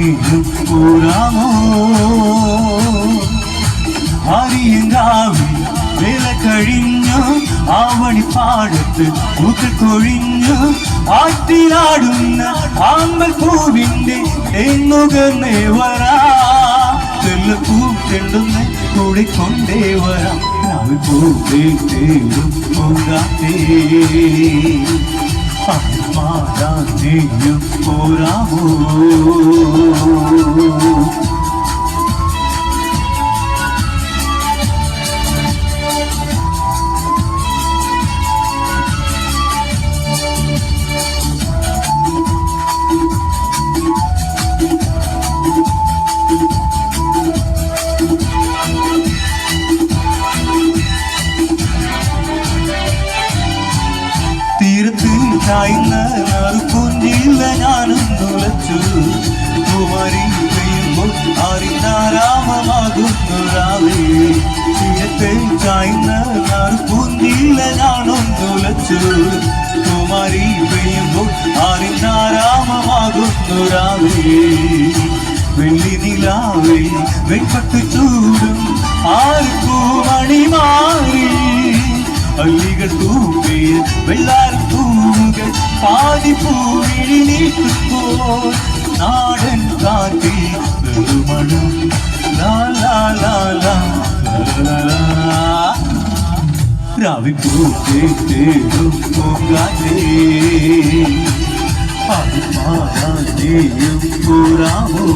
നീയും കൂടാമോ ആര്യങ്കാവിൽ വേല കഴിഞ്ഞു ആവണിപ്പാടത്ത് പൂക്കൾ കൊഴിഞ്ഞു ആറ്റിലാടുന്ന ആമ്പൽ പൂവിന്റെ തേങ്ങുകർന്നേ വരാ തെല്ലപ്പൂ തെണ്ടുന്ന കൂടെ കൊണ്ടേ വരാം രാവിൽ പൂവേ തേടും പൂങ്കാറ്റേ മാതാ നീയും പോരാമോ ില്ല ഞാനും തുളച്ചു കുമാരി പെയ്യുമ്പോൾ ആരിനാരാമമാകുന്നു രാവേ തീരത്തെ ചായ്ന്ന പൂന്തില്ല ഞാനും തുളച്ചു കുമാരി പെയ്യുമ്പോൾ ആരിനാരാമമാകുന്നു രാവേ വെള്ളി നിലാവേ വെൺപട്ടു ചൂടും ആർക്കൂ മണിമാറി അല്ലികൾ തൂക്കിയ വെള്ളാരം തൂകൾ പാതിപ്പൂവിഴി നീട്ടുമ്പോൾ നാടൻ കാറ്റിൽ വെറുമണം രാവിൽ പൂത്തേ തേടും പൂങ്കാറ്റേ അത് മാറാൻ നീയും കൂടാമോ